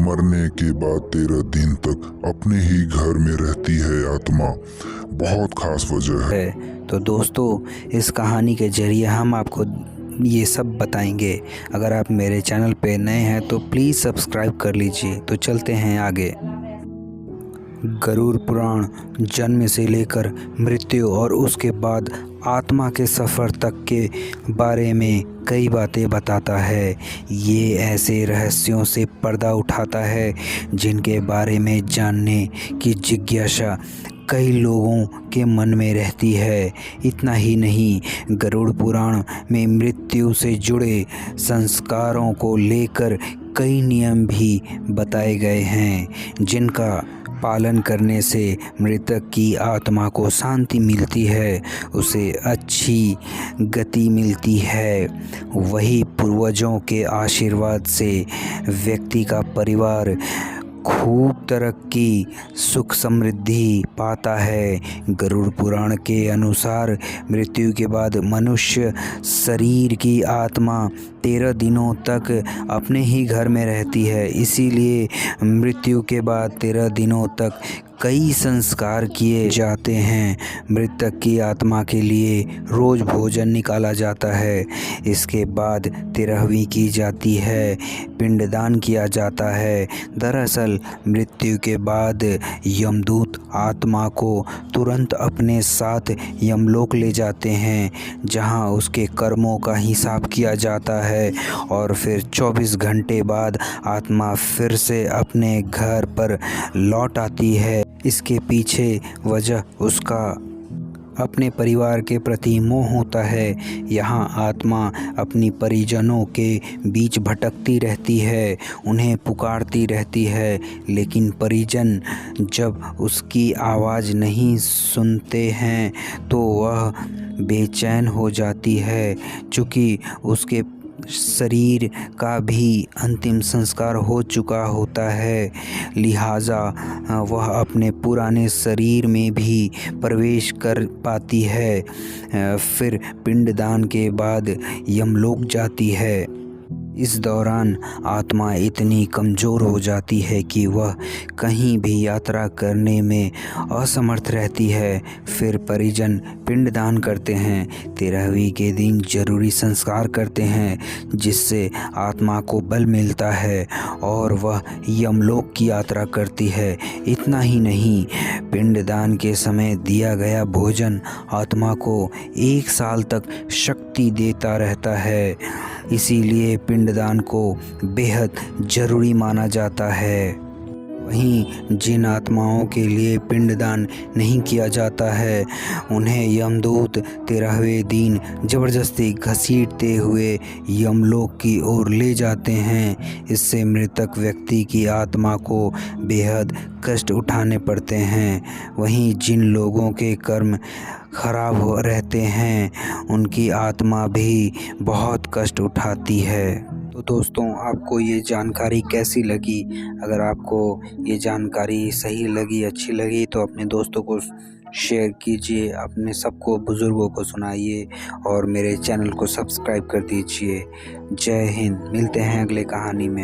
मरने के बाद 13 दिन तक अपने ही घर में रहती है आत्मा। बहुत खास वजह है। तो दोस्तों, इस कहानी के जरिए हम आपको ये सब बताएंगे। अगर आप मेरे चैनल पे नए हैं तो प्लीज़ सब्सक्राइब कर लीजिए। तो चलते हैं आगे। गरुड़ पुराण जन्म से लेकर मृत्यु और उसके बाद आत्मा के सफ़र तक के बारे में कई बातें बताता है। ये ऐसे रहस्यों से पर्दा उठाता है जिनके बारे में जानने की जिज्ञासा कई लोगों के मन में रहती है। इतना ही नहीं, गरुड़ पुराण में मृत्यु से जुड़े संस्कारों को लेकर कई नियम भी बताए गए हैं जिनका पालन करने से मृतक की आत्मा को शांति मिलती है, उसे अच्छी गति मिलती है। वही पूर्वजों के आशीर्वाद से व्यक्ति का परिवार खूब तरक्की सुख समृद्धि पाता है। गरुड़ पुराण के अनुसार मृत्यु के बाद मनुष्य शरीर की आत्मा 13 दिनों तक अपने ही घर में रहती है। इसीलिए मृत्यु के बाद 13 दिनों तक कई संस्कार किए जाते हैं। मृतक की आत्मा के लिए रोज़ भोजन निकाला जाता है। इसके बाद 13वीं की जाती है, पिंडदान किया जाता है। दरअसल मृत्यु के बाद यमदूत आत्मा को तुरंत अपने साथ यमलोक ले जाते हैं, जहां उसके कर्मों का हिसाब किया जाता है और फिर 24 घंटे बाद आत्मा फिर से अपने घर पर लौट आती है। इसके पीछे वजह उसका अपने परिवार के प्रति मोह होता है। यहाँ आत्मा अपनी परिजनों के बीच भटकती रहती है, उन्हें पुकारती रहती है, लेकिन परिजन जब उसकी आवाज़ नहीं सुनते हैं तो वह बेचैन हो जाती है। चूँकि उसके शरीर का भी अंतिम संस्कार हो चुका होता है, लिहाजा वह अपने पुराने शरीर में भी प्रवेश कर पाती है। फिर पिंडदान के बाद यमलोक जाती है। इस दौरान आत्मा इतनी कमज़ोर हो जाती है कि वह कहीं भी यात्रा करने में असमर्थ रहती है। फिर परिजन पिंडदान करते हैं। 13वीं के दिन जरूरी संस्कार करते हैं जिससे आत्मा को बल मिलता है और वह यमलोक की यात्रा करती है। इतना ही नहीं, पिंडदान के समय दिया गया भोजन आत्मा को 1 साल तक शक्ति देता रहता है। इसीलिए पिंडदान को बेहद ज़रूरी माना जाता है। वहीं जिन आत्माओं के लिए पिंडदान नहीं किया जाता है, उन्हें यमदूत 13वें दिन ज़बरदस्ती घसीटते हुए यमलोक की ओर ले जाते हैं। इससे मृतक व्यक्ति की आत्मा को बेहद कष्ट उठाने पड़ते हैं। वहीं जिन लोगों के कर्म खराब हो रहते हैं, उनकी आत्मा भी बहुत कष्ट उठाती है। तो दोस्तों, आपको ये जानकारी कैसी लगी? अगर आपको ये जानकारी सही लगी, अच्छी लगी, तो अपने दोस्तों को शेयर कीजिए, अपने सबको बुज़ुर्गों को सुनाइए और मेरे चैनल को सब्सक्राइब कर दीजिए। जय हिंद। मिलते हैं अगले कहानी में।